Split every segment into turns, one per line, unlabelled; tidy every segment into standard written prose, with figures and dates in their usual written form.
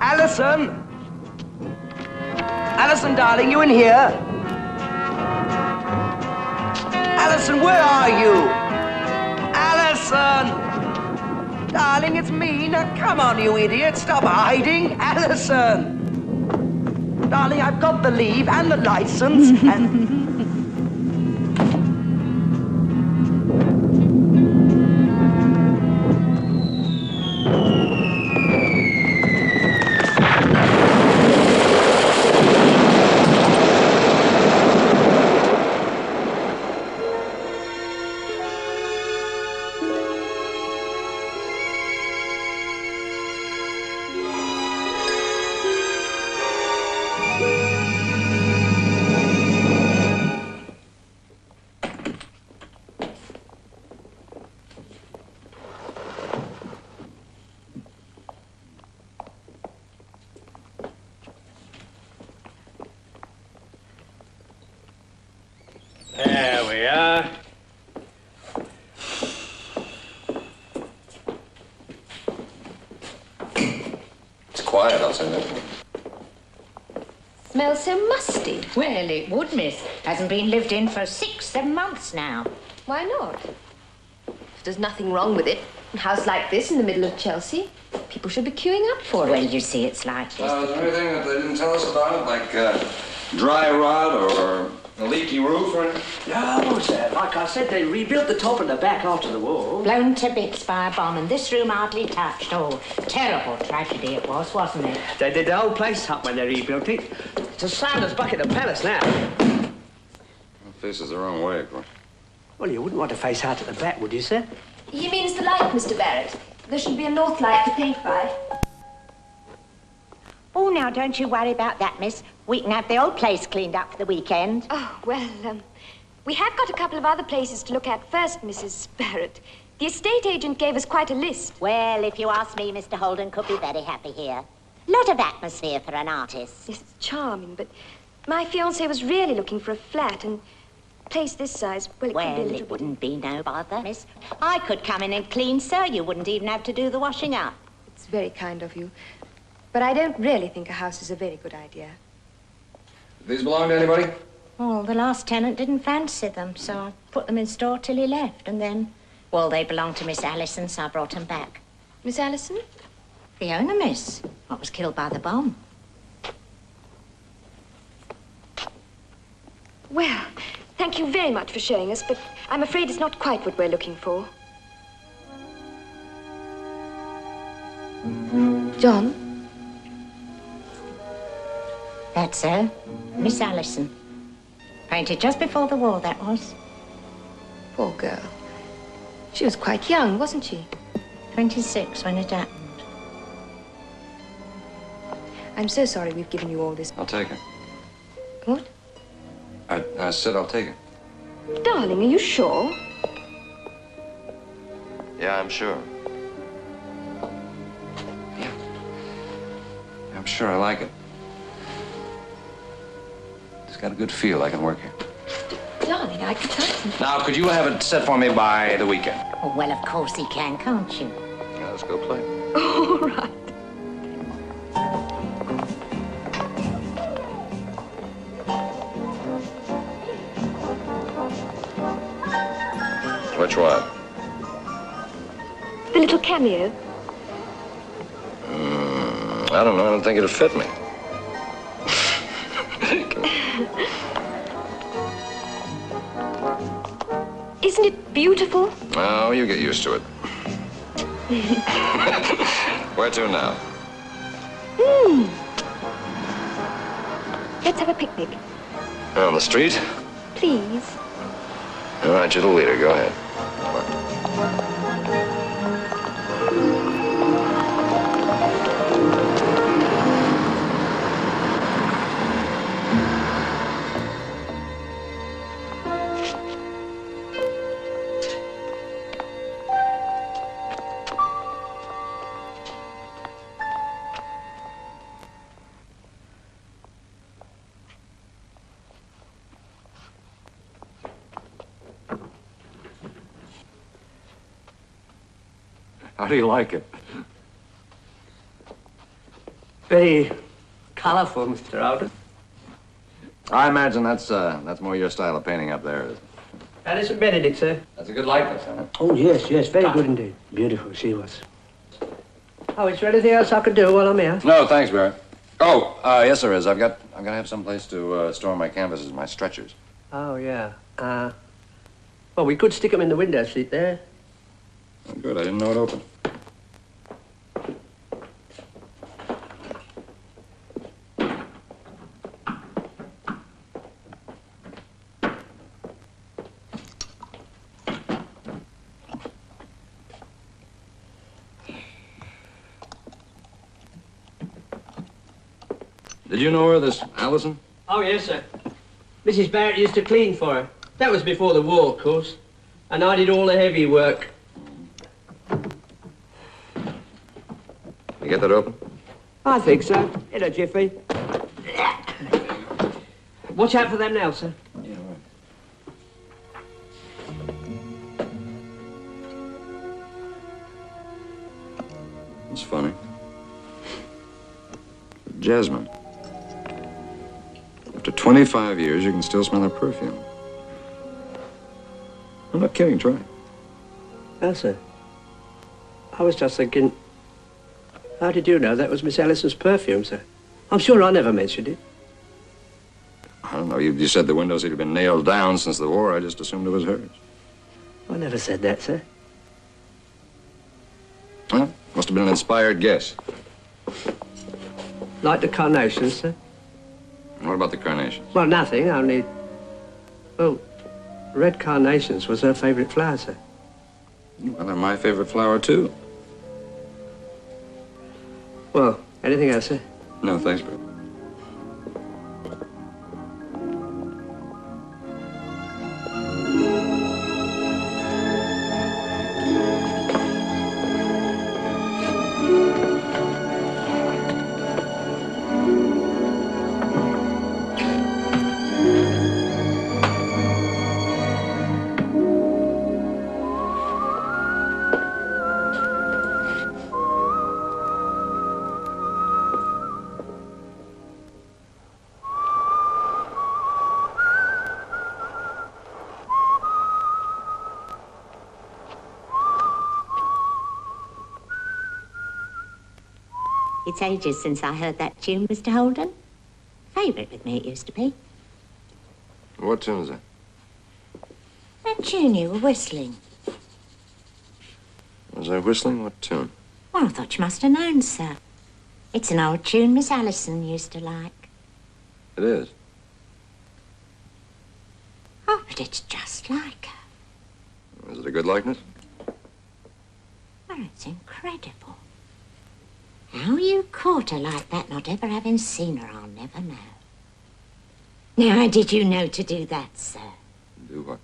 Alison? Alison, darling, you in here? Alison, where are you? Alison! Darling, it's me. Now, come on, you idiot. Stop hiding. Alison! Darling, I've got the leave and the license and...
There we are.
It's quiet outside that.
Smells so musty.
Well, it would, miss. Hasn't been lived in for 6-7 months now.
Why not? If there's nothing wrong with it, a house like this in the middle of Chelsea, people should be queuing up for
Well,
it.
you see, it's like this.
Is there anything that they didn't tell us about, like dry rot or a leaky roof or anything?
No, sir. Like I said, they rebuilt the top and the back after the war.
Blown to bits by a bomb, and this room hardly touched. Oh, terrible tragedy it was, wasn't it?
They did the whole place up when they rebuilt it. It's as sound as Buckingham Palace now.
Well, faces the wrong way, of course.
Well, you wouldn't want to face out at the back, would you, sir?
He means the light, Mr. Barrett. There should be a north light to paint by.
Oh, now, don't you worry about that, miss. We can have the old place cleaned up for the weekend.
Oh, well, we have got a couple of other places to look at first, Mrs. Barrett. The estate agent gave us quite a list.
Well, if you ask me, Mr. Holden could be very happy here. Lot of atmosphere for an artist.
Yes, it's charming, but my fiancé was really looking for a flat, and a place this size, well, it could be a
Well,
little
it
bit...
wouldn't be no bother, miss. I could come in and clean, sir. You wouldn't even have to do the washing up.
It's very kind of you. But I don't really think a house is a very good idea.
These belong to anybody?
Oh, the last tenant didn't fancy them, so I put them in store till he left, and then... Well, they belonged to Miss Allison, so I brought them back.
Miss Allison?
The owner, miss. What was killed by the bomb.
Well, thank you very much for showing us, but I'm afraid it's not quite what we're looking for. John?
That's her, Miss Allison. Painted just before the war, that was.
Poor girl. She was quite young, wasn't she?
26 when it happened.
I'm so sorry we've given you all this.
I'll take it.
What?
I said I'll take it.
Darling, are you sure?
Yeah, I'm sure. Yeah. I'm sure I like it. It's got a good feel. I can work here.
Darling, I can't.
Now, could you have it set for me by the weekend?
Oh, well, of course he can, can't you?
Yeah, let's go play.
All right.
Which one?
The little cameo.
I don't know. I don't think it'll fit me.
Isn't it beautiful?
Oh, you get used to it. Where to now?
Let's have a picnic.
On the street?
Please.
All right, you're the leader. Go ahead.
How do you like it?
Very colourful, Mr. Alden.
I imagine that's more your style of painting up there.
Alison Benedict, sir.
That's a good likeness, huh?
Oh, yes, yes, very good indeed. Beautiful, she was. Oh, is there anything else I can do while I'm here?
No, thanks, Barrett. Oh, yes, there is. I'm gonna have some place to store my canvases, my stretchers.
Oh, yeah. Well, we could stick them in the window seat there.
Oh, good. I didn't know it opened. Did you know her, this Allison?
Oh, yes, sir. Mrs. Barrett used to clean for her. That was before the war, of course. And I did all the heavy work.
You get that open?
I think so. In a jiffy. Watch out for them now, sir.
Yeah, right. It's funny. Jasmine. After 25 years, you can still smell her perfume. I'm not kidding, try.
Oh, sir. I was just thinking, how did you know that was Miss Allison's perfume, sir? I'm sure I never mentioned it.
I don't know. You said the windows had been nailed down since the war. I just assumed it was hers.
I never said that, sir.
Well, must have been an inspired guess.
Like the carnations, sir?
What about the carnations?
Well, nothing, only... Well, red carnations was her favourite flower, sir.
Well, they're my favorite flower, too.
Well, anything else, sir?
No, thanks, Bert.
It's ages since I heard that tune, Mr. Holden. Favourite with me it used to be.
What tune is that?
That tune you were whistling.
Was I whistling? What tune?
Well, I thought you must have known, sir. It's an old tune Miss Allison used to like.
It is.
Oh, but it's just like her.
Is it a good likeness?
Well, it's incredible. How you caught her like that, not ever having seen her, I'll never know. Now, how did you know to do that, sir?
Do what?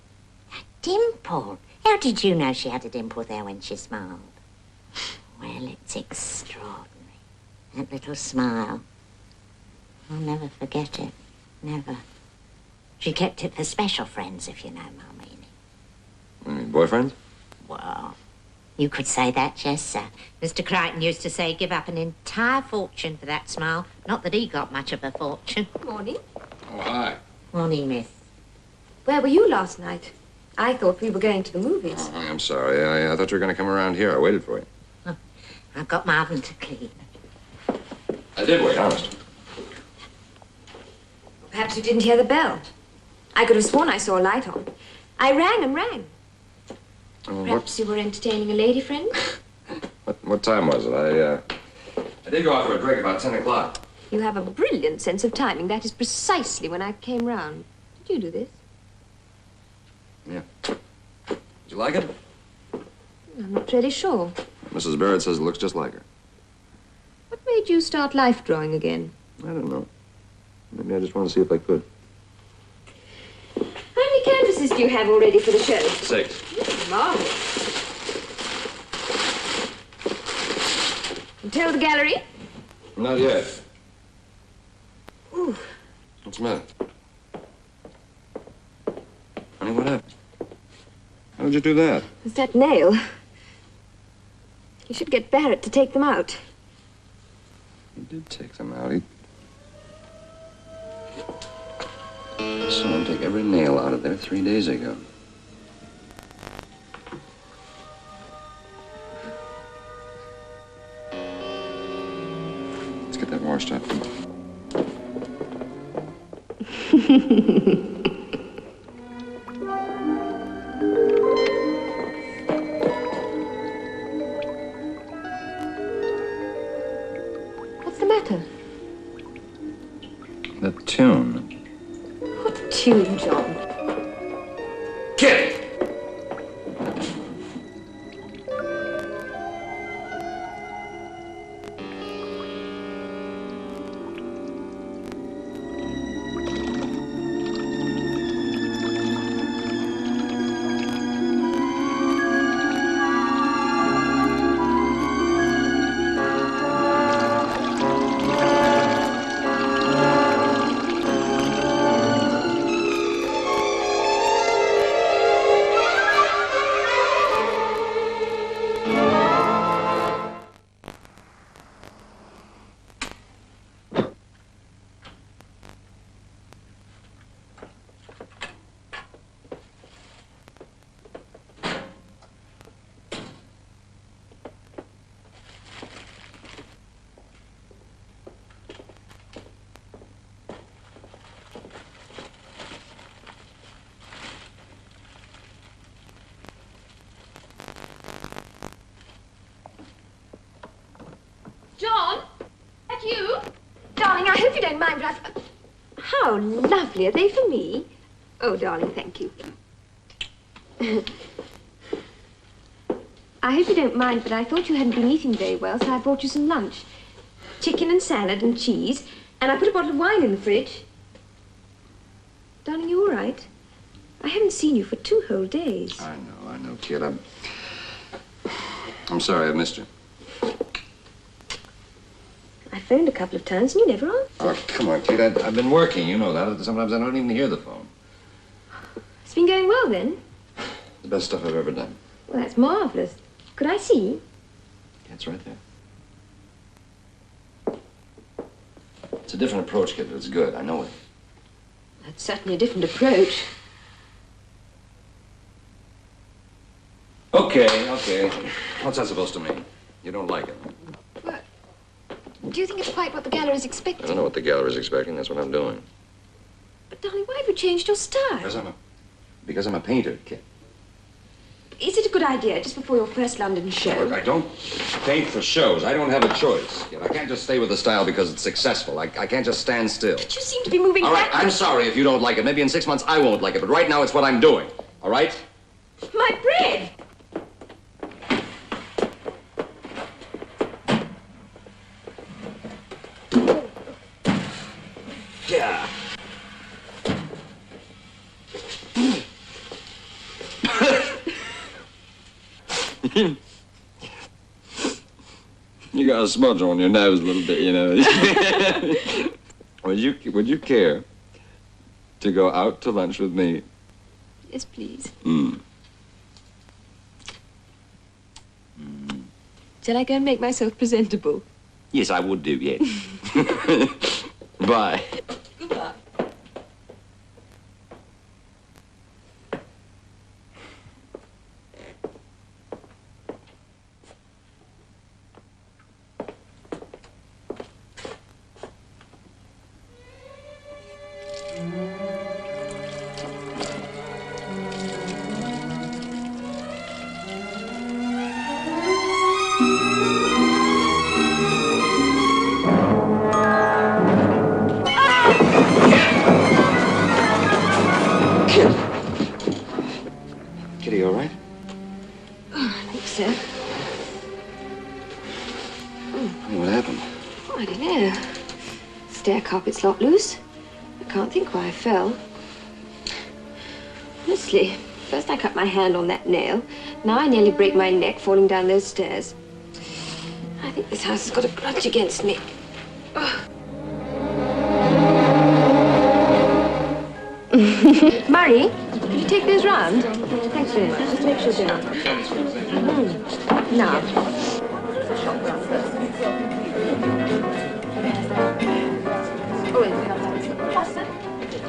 A dimple. How did you know she had a dimple there when she smiled? Well, it's extraordinary. That little smile. I'll never forget it. Never. She kept it for special friends, if you know my meaning.
You mean boyfriends?
Well, you could say that, yes, sir. Mr. Crichton used to say give up an entire fortune for that smile. Not that he got much of a fortune.
Morning.
Oh, hi.
Morning, miss.
Where were you last night?
I thought we were going to the movies.
Oh, I'm sorry. I thought you were going to come around here. I waited for you.
I've got my oven to clean.
I did wait, honest.
Perhaps you didn't hear the bell. I could have sworn I saw a light on. I rang and rang.
Oh,
Perhaps you were entertaining a lady friend?
what time was it? I did go out for a drink about 10 o'clock.
You have a brilliant sense of timing. That is precisely when I came round. Did you do this?
Yeah. Did you like it?
I'm not really sure.
Mrs. Barrett says it looks just like her.
What made you start life drawing again?
I don't know. Maybe I just want to see if I could.
How many canvases do you have already for the show?
6.
Marvelous. You tell the gallery?
Not yet.
Ooh.
What's the matter? Honey, what happened? How did you do that?
It's that nail. You should get Barrett to take them out.
He did take them out. I saw him take every nail out of there 3 days ago. Let's get that washed up.
What's the matter?
The tune.
What tune, John?
Kitty!
John? That you?
Darling, I hope you don't mind, but I've... How lovely. Are they for me? Oh, darling, thank you. I hope you don't mind, but I thought you hadn't been eating very well, so I brought you some lunch. Chicken and salad and cheese, and I put a bottle of wine in the fridge. Darling, you all right? I haven't seen you for 2 whole days.
I know, kid. I'm sorry I missed you.
I phoned a couple of times and you never answered.
Oh, come on, kid. I've been working, you know that. Sometimes I don't even hear the phone.
It's been going well, then?
The best stuff I've ever done.
Well, that's marvelous. Could I see?
Yeah, it's right there. It's a different approach, kid, but it's good. I know it.
That's certainly a different approach.
Okay. What's that supposed to mean? You don't like it, huh?
Do you think it's quite what the gallery's
I
expecting?
don't know what the gallery's expecting. That's what I'm doing.
But, darling, why have you changed your style?
Because I'm a painter, kid.
Is it a good idea, just before your first London show?
Look, I don't paint for shows. I don't have a choice, kid. I can't just stay with the style because it's successful. I can't just stand still.
But you seem to be moving
All right,
backwards.
I'm sorry if you don't like it. Maybe in 6 months I won't like it, but right now it's what I'm doing. All right?
My bread!
Yeah. You got a smudge on your nose a little bit, you know. Would you care to go out to lunch with me?
Yes, please.
Shall I go and make myself presentable?
Yes, I would do, yes. Bye.
Goodbye. Oh, I don't know. Stair carpet's lot loose. I can't think why I fell. Honestly, first I cut my hand on that nail. Now I nearly break my neck falling down those stairs. I think this house has got a grudge against me. Oh. Murray, could you take those round? Thanks very much. Just make sure they're Now.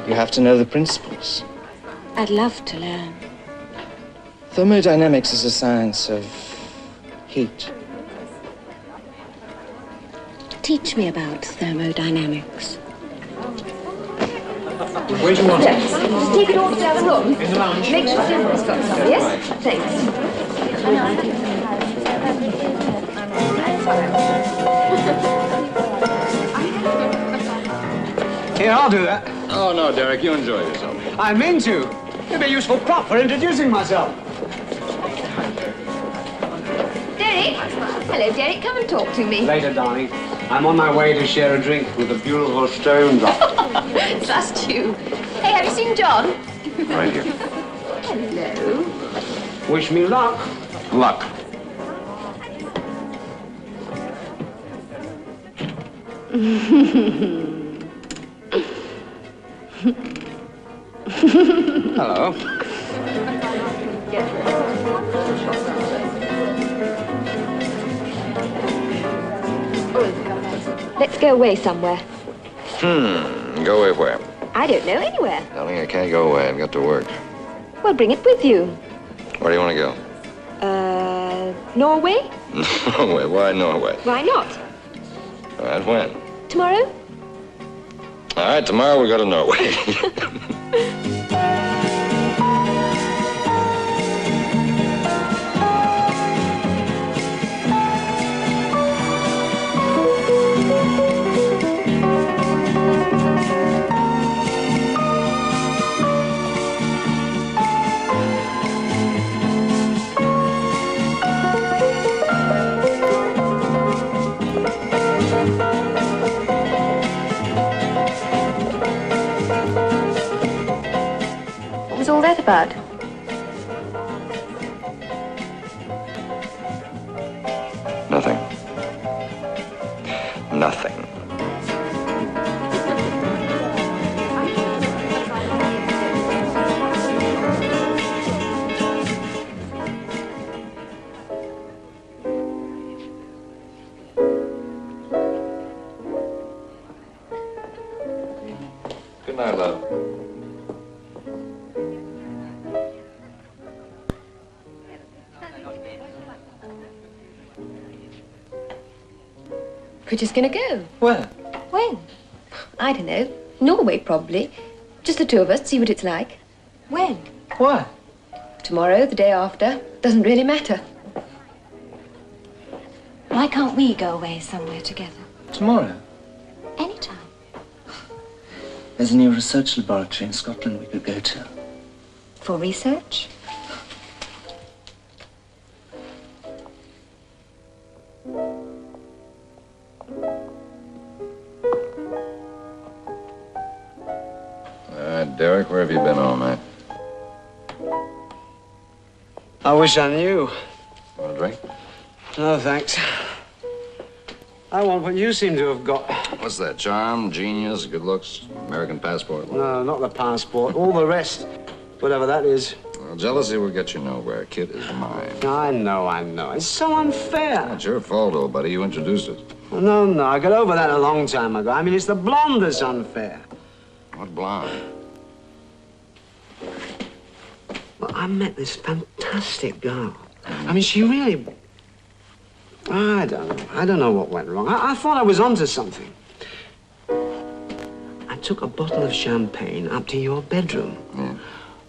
You have to know the principles.
I'd love to learn.
Thermodynamics is a science of heat.
Teach me about thermodynamics.
Where do you want it?
Just take it all to the other room.
In the lounge?
Make sure Silver's got some, yes? Thanks.
Here, I'll do that.
Oh, no, Derek, you enjoy yourself.
I mean to. It'd be a useful prop for introducing myself.
Derek! Hello, Derek. Come and talk to me.
Later, darling. I'm on my way to share a drink with a beautiful stone drop.
Trust you. Hey, have you seen John?
Right here.
Hello.
Wish me luck.
Luck.
Hello.
Let's go away somewhere.
Go away where?
I don't know, anywhere.
Darling, I can't go away. I've got to work.
Well, bring it with you.
Where do you want to go?
Norway?
Norway. Why Norway?
Why not?
All right, when?
Tomorrow?
All right, tomorrow we go to Norway.
What was all that about?
Nothing. Nothing. Good night, love.
We're just gonna go.
Where?
When? I don't know. Norway, probably. Just the two of us, see what it's like. When?
Why?
Tomorrow, the day after. Doesn't really matter.
Why can't we go away somewhere together?
Tomorrow.
Anytime.
There's a new research laboratory in Scotland we could go to.
For research?
Derek, where have you been all night?
I wish I knew.
Want a drink?
No, thanks. I want what you seem to have got.
What's that? Charm, genius, good looks, American passport?
No, not the passport. All the rest. Whatever that is.
Well, jealousy will get you nowhere. Kid is mine.
I know. It's so unfair.
It's your fault, old buddy. You introduced it.
No. I got over that a long time ago. I mean, it's the blonde that's unfair.
What blonde?
Well, I met this fantastic girl. I mean, she really... I don't know what went wrong. I thought I was onto something. I took a bottle of champagne up to your bedroom.
Yeah.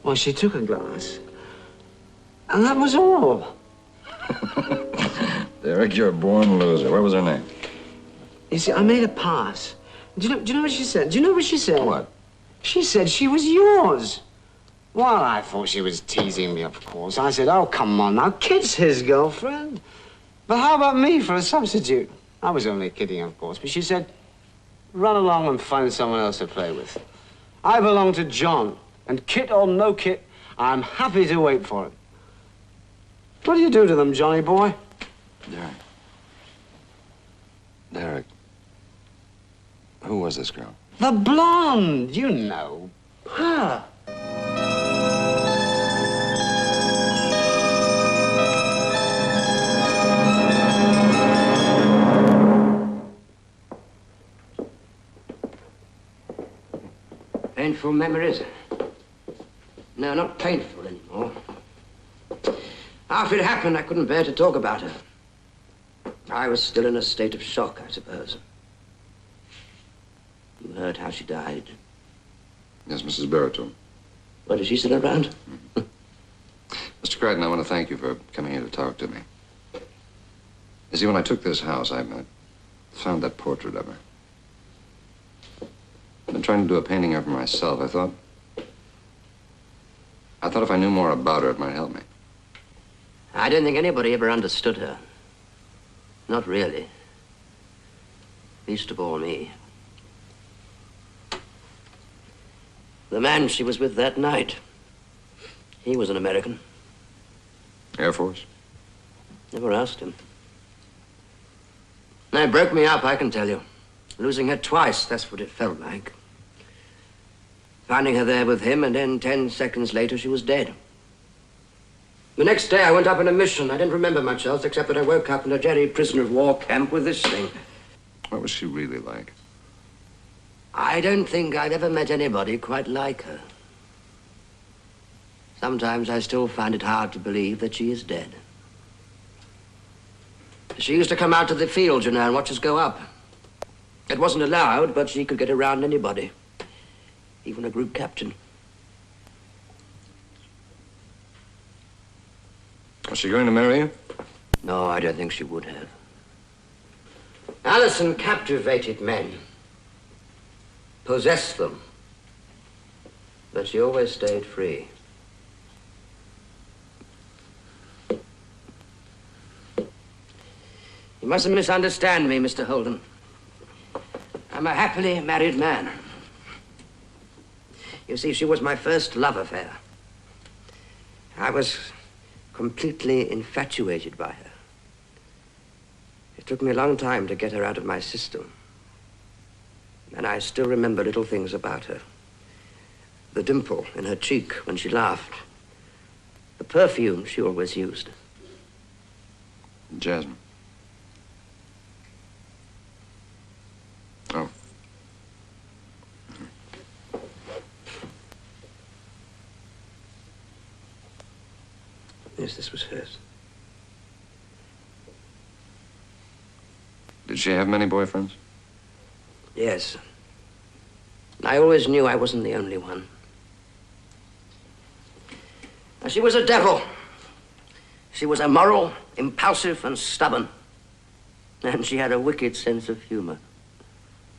Well, she took a glass. And that was all.
Derek, you're a born loser. What was her name?
You see, I made a pass. Do you know what she said?
What?
She said she was yours. Well, I thought she was teasing me, of course. I said, oh, come on now. Kit's his girlfriend. But how about me for a substitute? I was only kidding, of course, but she said, run along and find someone else to play with. I belong to John, and kit or no kit, I'm happy to wait for it. What do you do to them, Johnny boy?
Derek, who was this girl?
The blonde, you know. Her.
Painful memories? No, not painful anymore. After it happened, I couldn't bear to talk about her. I was still in a state of shock, I suppose. You heard how she died.
Yes, Mrs. Barrett.
What, is she still around?
Mr. Crichton, I want to thank you for coming here to talk to me. You see, when I took this house, I found that portrait of her. I've been trying to do a painting of her myself. I thought if I knew more about her, it might help me.
I don't think anybody ever understood her. Not really. Least of all me. The man she was with that night, he was an American.
Air Force?
Never asked him. It broke me up, I can tell you. Losing her twice, that's what it felt like. Finding her there with him, and then 10 seconds later, she was dead. The next day, I went up on a mission. I didn't remember much else, except that I woke up in a Jerry prisoner of war camp with this thing.
What was she really like?
I don't think I've ever met anybody quite like her. Sometimes I still find it hard to believe that she is dead. She used to come out to the field, you know, and watch us go up. It wasn't allowed, but she could get around anybody, even a group captain.
Was she going to marry you?
No, I don't think she would have. Allison captivated men, possessed them, but she always stayed free. You mustn't misunderstand me, Mr. Holden. I'm a happily married man. You see, she was my first love affair. I was completely infatuated by her. It took me a long time to get her out of my system. And I still remember little things about her. The dimple in her cheek when she laughed. The perfume she always used.
Jasmine. Oh.
Yes, this was hers.
Did she have many boyfriends?
Yes. I always knew I wasn't the only one. She was a devil. She was immoral, impulsive, and stubborn. And she had a wicked sense of humor.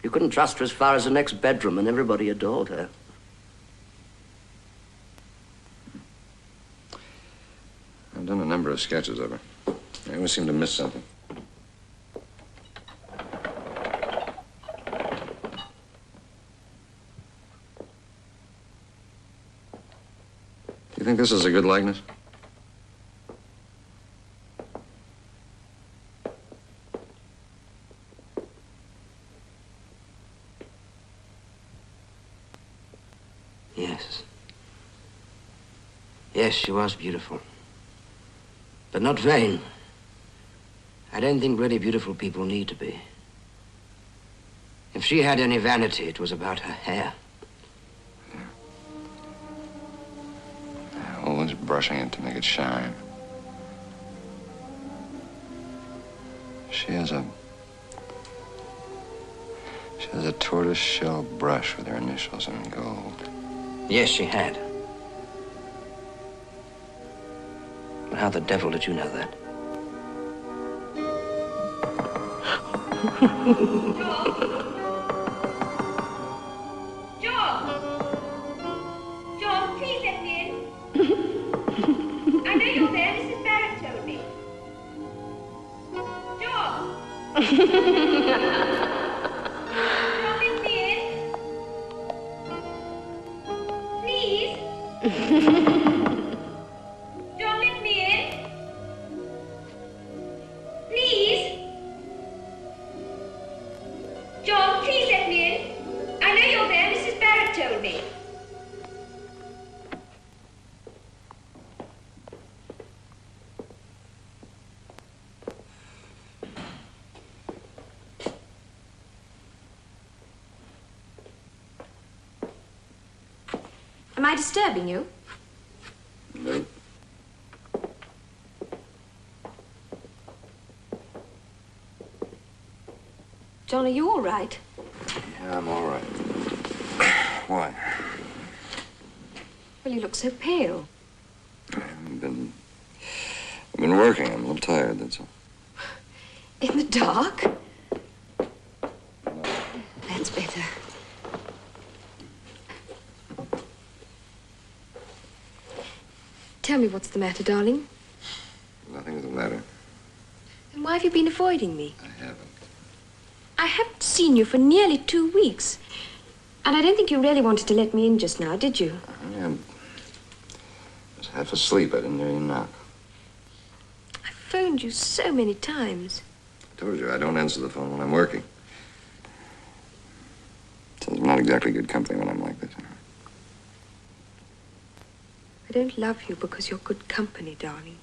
You couldn't trust her as far as the next bedroom, and everybody adored her.
I've done a number of sketches of her. I always seem to miss something. Do you think this is a good likeness?
Yes. Yes, she was beautiful. But not vain. I don't think really beautiful people need to be. If she had any vanity, it was about her hair.
Always brushing it to make it shine. She has a tortoise shell brush with her initials in gold.
Yes, she had. But how the devil did you know that?
John, please let me in. I know you're there. Mrs. Barrett told me. John!
let me in. Please. Don't let me in. Please. John, please let me in. I know you're there. Mrs. Barrett told me.
Am I disturbing you?
No.
John, are you all right?
Yeah, I'm all right. Why?
Well, you look so pale.
I've been working. I'm a little tired, that's all.
In the dark? That's better. Tell me what's the matter, darling.
Nothing's the matter.
Then why have you been avoiding me?
I haven't.
I haven't seen you for nearly 2 weeks. And I don't think you really wanted to let me in just now, did you?
Yeah, I was half asleep. I didn't hear you knock.
I phoned you so many times.
I told you, I don't answer the phone when I'm working. So I'm not exactly good company when I'm like this.
I don't love you because you're good company, darling.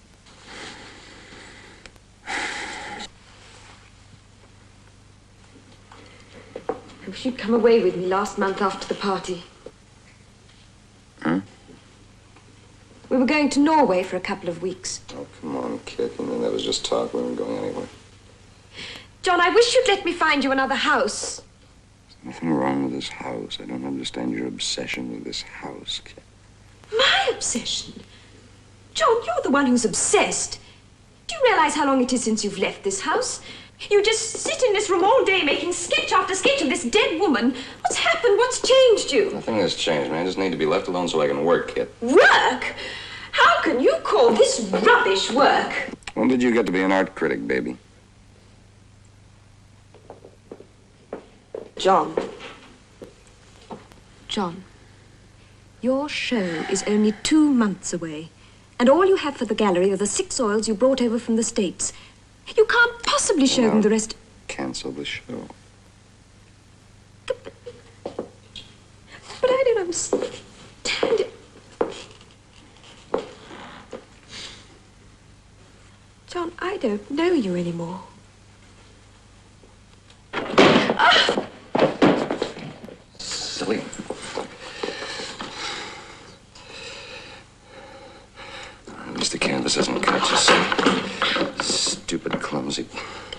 I wish you'd come away with me last month after the party.
Huh?
We were going to Norway for a couple of weeks.
Oh, come on, kid. You know, that was just talk. We weren't going anywhere.
John, I wish you'd let me find you another house.
There's nothing wrong with this house. I don't understand your obsession with this house, kid.
My obsession? John, you're the one who's obsessed. Do you realize how long it is since you've left this house? You just sit in this room all day making sketch after sketch of this dead woman. What's happened? What's changed you?
Nothing has changed, man. I just need to be left alone so I can work, kid.
Work? How can you call this rubbish work?
When did you get to be an art critic, baby?
John. John, your show is only 2 months away, and all you have for the gallery are the 6 oils you brought over from the States. You can't possibly show them the rest.
Cancel the show.
But I don't understand it. John, I don't know you anymore.
Silly. At least the canvas isn't cut, you see. Stupid, clumsy.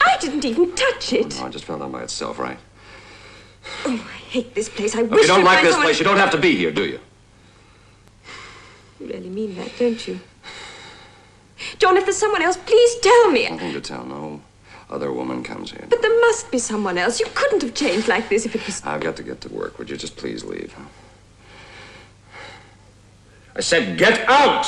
I didn't even touch it.
No, it just fell down by itself, right?
Oh, I hate this place. I
If
wish
you don't
you'd
like
find
this
someone-
place, you don't have to be here, do you?
You really mean that, don't you? John, if there's someone else, please tell me.
Nothing to tell. No other woman comes here.
But there must be someone else. You couldn't have changed like this if it was...
I've got to get to work. Would you just please leave? I said get out!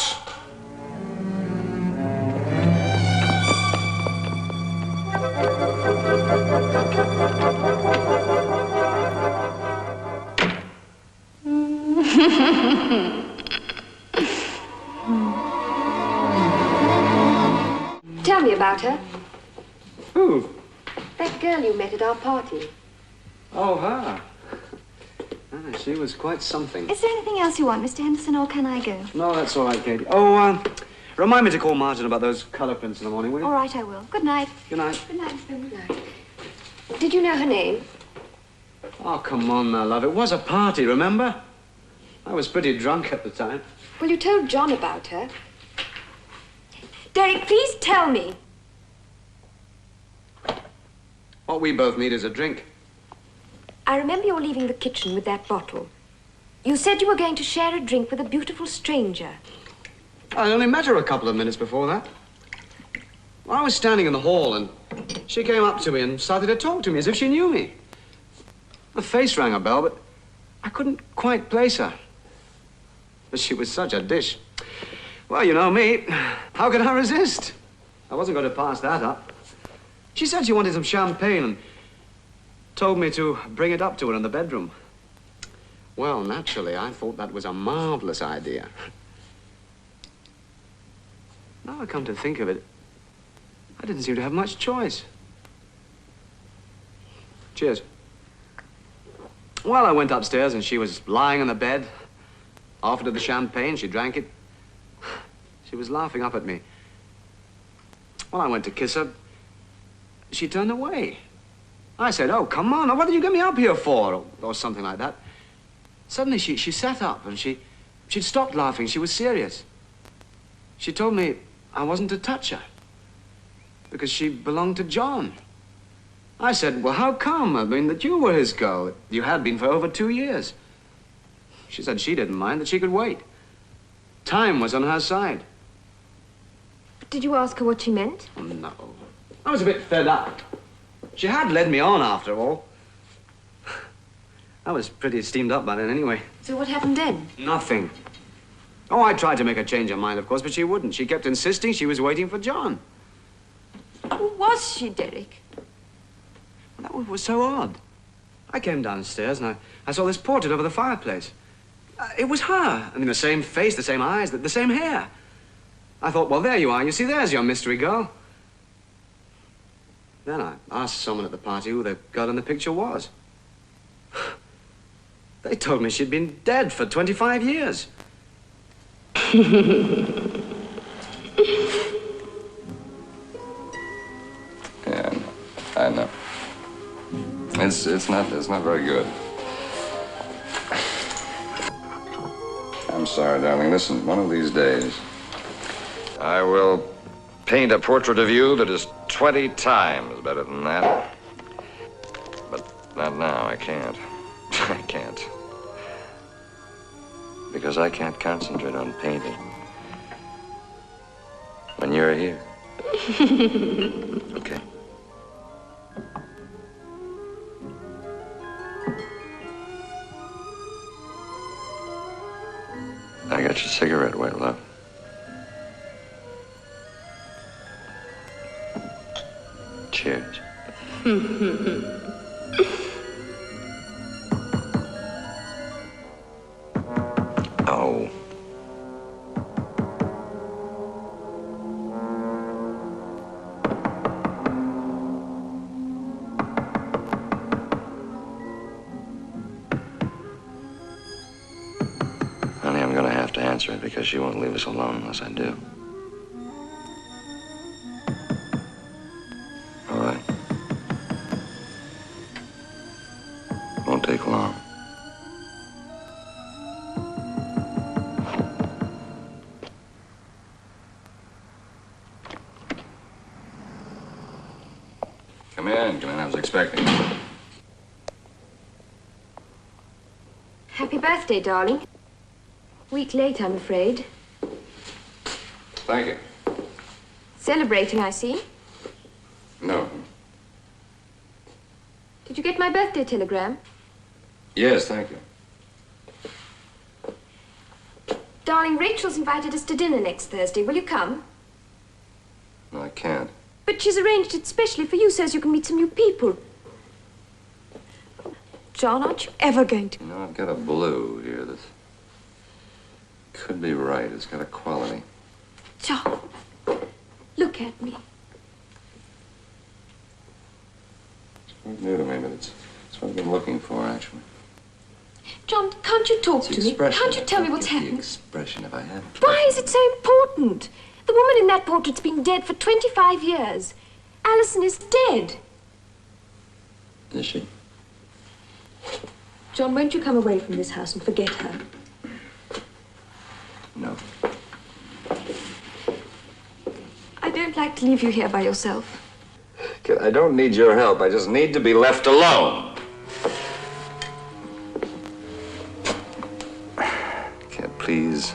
Tell me about her.
Who?
That girl you met at our party.
Oh, her. Ah, she was quite something.
Is there anything else you want, Mr. Henderson, or can I go?
No, that's all right, Katie. Oh, remind me to call Martin about those colour prints in the morning, will you?
All right, I will. Good night.
Good night.
Good night, Mr. Good night.
Did you know her name?
Oh, come on now, love. It was a party, remember? I was pretty drunk at the time.
Well, you told John about her. Derek, please tell me.
What we both need is a drink.
I remember you leaving the kitchen with that bottle. You said you were going to share a drink with a beautiful stranger.
I only met her a couple of minutes before that. I was standing in the hall and she came up to me and started to talk to me as if she knew me. Her face rang a bell, but I couldn't quite place her. But she was such a dish. Well, you know me. How could I resist? I wasn't going to pass that up. She said she wanted some champagne and told me to bring it up to her in the bedroom. Well, naturally, I thought that was a marvelous idea. Now I come to think of it, I didn't seem to have much choice. Cheers. Well, I went upstairs and she was lying on the bed. Offered her the champagne, she drank it. She was laughing up at me. Well, I went to kiss her. She turned away. I said, "Oh, come on, what did you get me up here for?" Or something like that. Suddenly she sat up and she'd stopped laughing. She was serious. She told me I wasn't to touch her because she belonged to John. I said, "Well, how come? I mean, that you were his girl. You had been for over 2 years." She said she didn't mind, that she could wait. Time was on her side.
But did you ask her what she meant?
Oh, no. I was a bit fed up. She had led me on, after all. I was pretty steamed up by then, anyway.
So what happened then?
Nothing. Oh, I tried to make her change her mind, of course, but she wouldn't. She kept insisting she was waiting for John.
Who was she, Derek?
That was so odd. I came downstairs and I saw this portrait over the fireplace. It was her. I mean, the same face, the same eyes, the same hair. I thought, well, there you are. You see, there's your mystery girl. Then I asked someone at the party who the girl in the picture was. They told me she'd been dead for 25 years.
Yeah, I know. It's not very good. I'm sorry, darling. Listen, one of these days, I will paint a portrait of you that is 20 times better than that. But not now. I can't. I can't. Because I can't concentrate on painting when you're here. Okay. I got your cigarette wet, love. Cheers. Oh. Honey, I'm gonna have to answer it because she won't leave us alone unless I do. All right. Won't take long. Come in. I was expecting you.
Happy birthday, darling. Week late, I'm afraid.
Thank you.
Celebrating, I see.
No.
Did you get my birthday telegram?
Yes, thank you.
Darling, Rachel's invited us to dinner next Thursday. Will you come?
No, I can't.
But she's arranged it specially for you so as you can meet some new people. John, aren't you ever going to...
You know, I've got a blue here that could be right. It's got a quality.
John, look at me.
It's quite new to me, but it's what I've been looking for, actually.
John, can't you talk
It's
to
the
me?
expression.
Can't you tell me
I
what's
get the
happened?
expression if I have.
Why is it so important? The woman in that portrait's been dead for 25 years. Alison is dead.
Is she?
John, won't you come away from this house and forget her?
No.
I don't like to leave you here by yourself.
I don't need your help. I just need to be left alone. Kid, please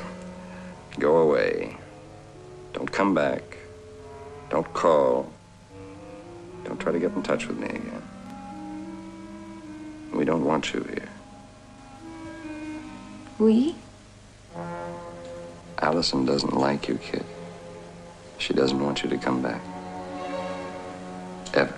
go away. Don't come back. Don't call. Don't try to get in touch with me again. We don't want you here.
We?
Alison doesn't like you, kid. She doesn't want you to come back. Ever.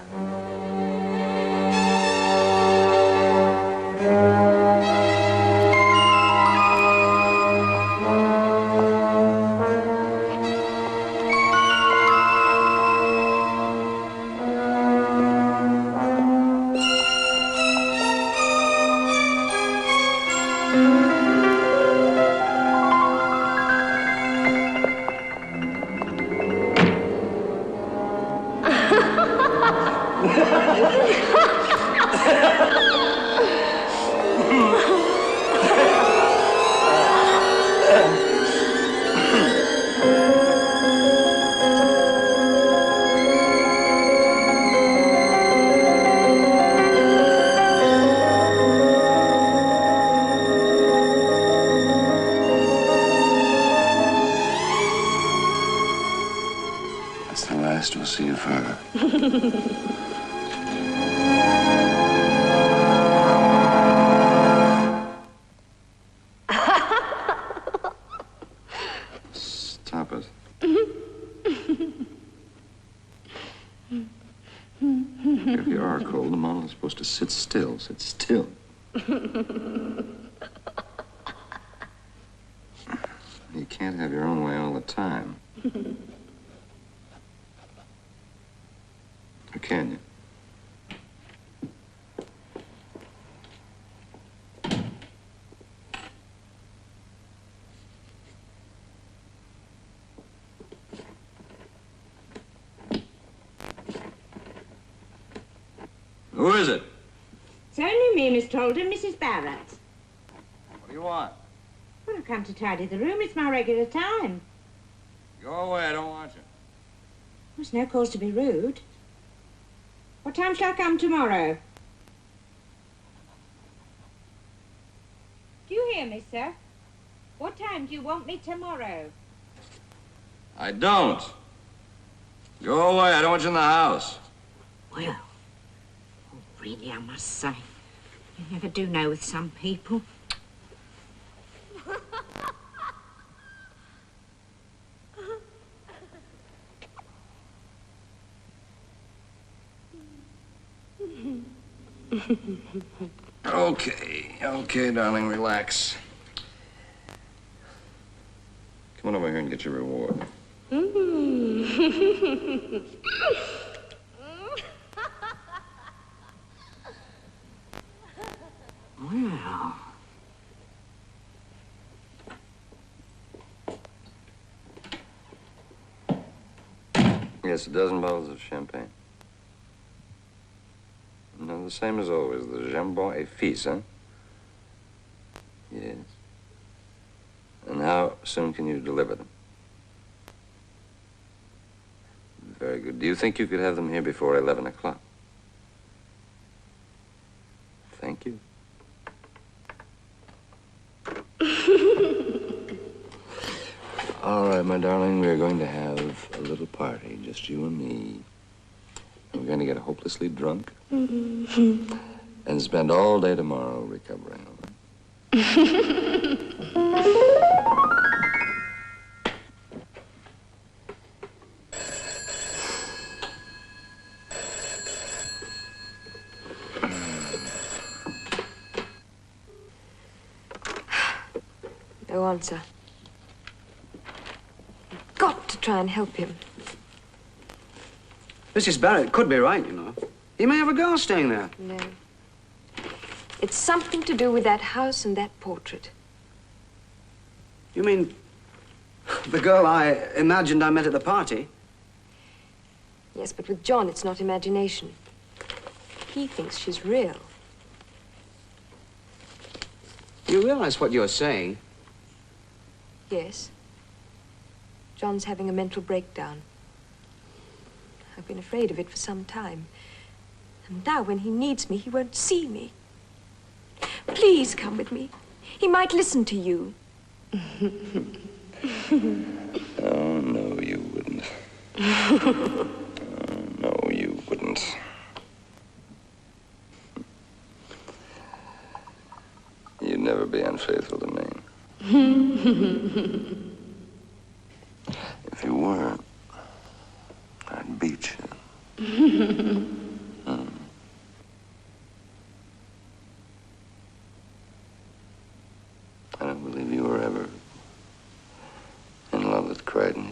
That's the last we'll see of her. Stop it. If you are cold, the model is supposed to sit still. Sit still. You can't have your own way all the time. Or can you? Who is it?
It's only me, Miss Tolden, Mrs. Barrett.
What do you want?
Well, I've come to tidy the room. It's my regular time.
Go away, I don't want you.
There's no cause to be rude. What time shall I come tomorrow? Do you hear me, sir? What time do you want me tomorrow?
I don't. Go away, I don't want you in the house.
Well, really, I must say, you never do know with some people.
Okay, darling, relax. Come on over here and get your reward.
Well,
Yes, a dozen bottles of champagne. No, the same as always, the Jambon et Fils, huh? Yes. And how soon can you deliver them? Very good. Do you think you could have them here before 11 o'clock? Thank you. All right, my darling, we're going to have a little party, just you and me. We're going to get hopelessly drunk and spend all day tomorrow recovering. All right?
No answer. You've got to try and help him.
Mrs. Barrett could be right, you know. He may have a girl staying there.
No. It's something to do with that house and that portrait.
You mean the girl I imagined I met at the party?
Yes, but with John, it's not imagination. He thinks she's real.
You realize what you're saying?
Yes. John's having a mental breakdown. I've been afraid of it for some time. And now, when he needs me, he won't see me. Please come with me. He might listen to you.
Oh, no, you wouldn't. Oh, no, you wouldn't. You'd never be unfaithful to me. If you were, I'd beat you.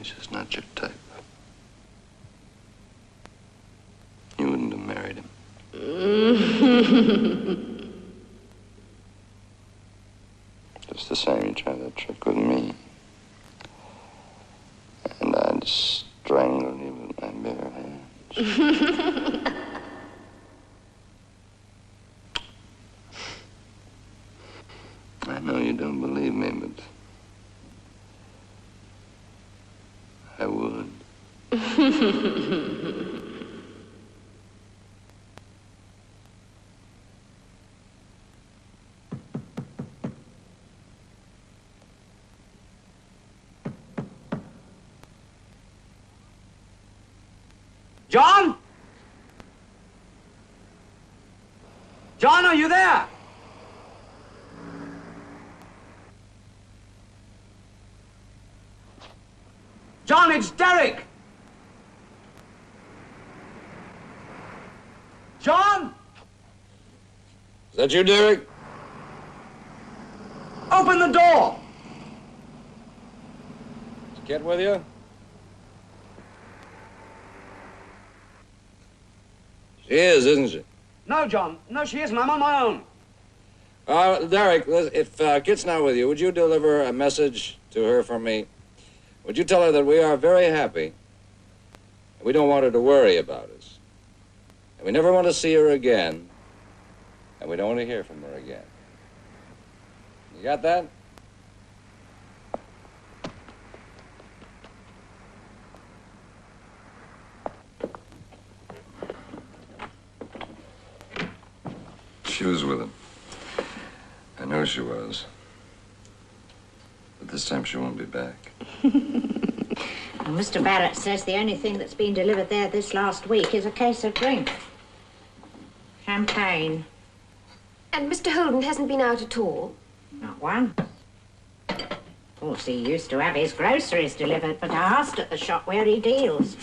He's just not your type. You wouldn't have married him. Just the same, you tried that trick with me. And I'd strangle you with my bare hands. I know you don't believe me, but I would.
John? John, are you there? John, it's Derek! John?
Is that you, Derek?
Open the door!
Is Kit with you? She is, isn't she?
No, John. No, she isn't. I'm on my own.
Derek, if Kit's not with you, would you deliver a message to her from me? Would you tell her that we are very happy, and we don't want her to worry about us, and we never want to see her again, and we don't want to hear from her again. You got that? She was with him. I know she was. But this time she won't be back.
Well, Mr. Barrett says the only thing that's been delivered there this last week is a case of drink. Champagne.
And Mr. Holden hasn't been out at all?
Not one. Of course, he used to have his groceries delivered, but I asked at the shop where he deals.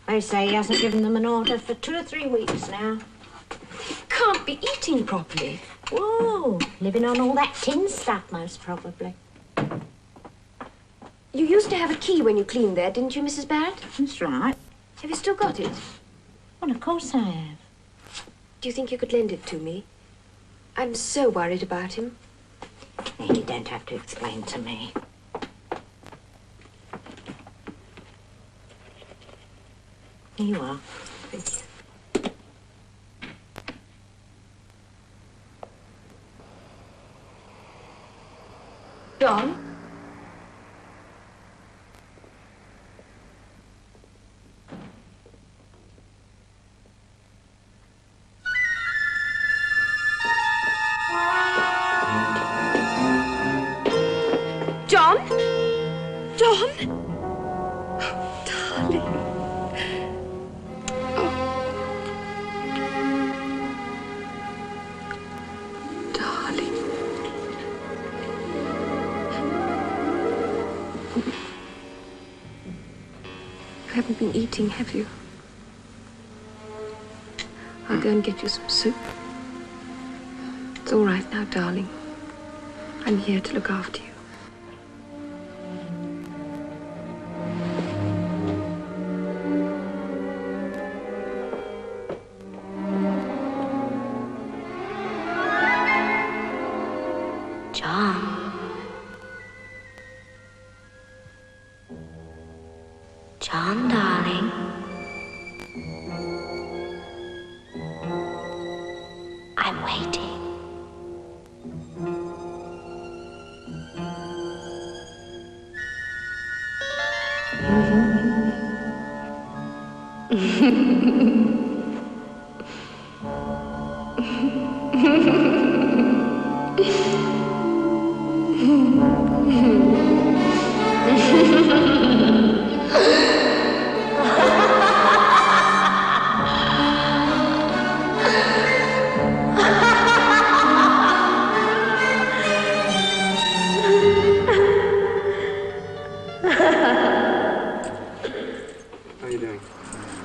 They say he hasn't given them an order for 2 or 3 weeks now.
Can't be eating properly.
Whoa, living on all that tin stuff, most probably.
You used to have a key when you cleaned there, didn't you, Mrs. Barrett?
That's right.
Have you still got it?
Well, of course I have.
Do you think you could lend it to me? I'm so worried about him.
You don't have to explain to me. Here you are.
Thank you. John? John? John? Oh, darling. Oh. Darling. You haven't been eating, have you? I'll go and get you some soup. It's all right now, darling. I'm here to look after you.
John, darling. I'm waiting.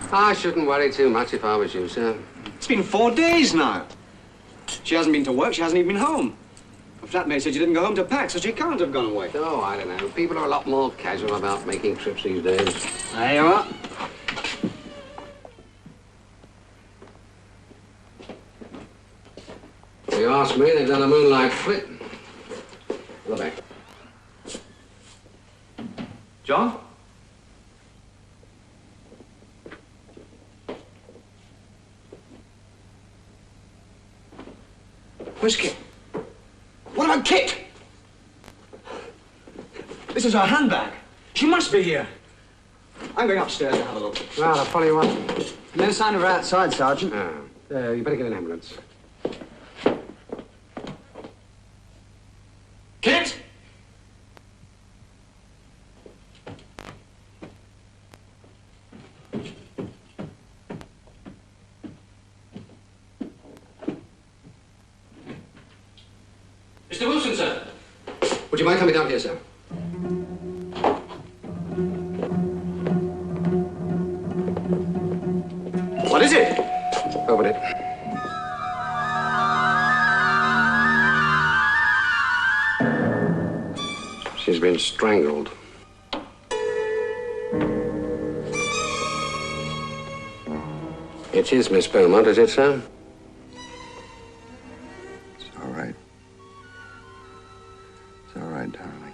I shouldn't worry too much if I was you, sir.
It's been 4 days now. She hasn't been to work, she hasn't even been home. For My flatmate said you didn't go home to pack, so she can't have gone away.
Oh, I don't know. People are a lot more casual about making trips these days.
There you are.
If you ask me, they've done a moonlight flip. Look back.
John?
Where's Kit? What about Kit? This is her handbag. She must be here. I'm going upstairs to have a look.
Well, I'll follow you up.
No sign of her outside, Sergeant.
You better get an ambulance.
Kit!
Mr. Wilson, sir. Would you mind coming down here, sir?
What is it?
Open it. She's been strangled. It is Miss Beaumont, is it, sir?
It's all right. It's all right, darling.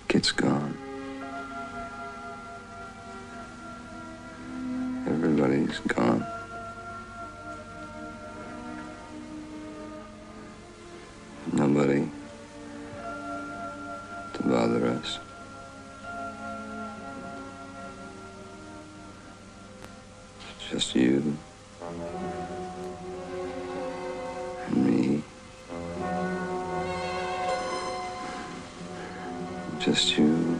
Kit's gone. Everybody's gone. Nobody to bother us. It's just you and me. Just you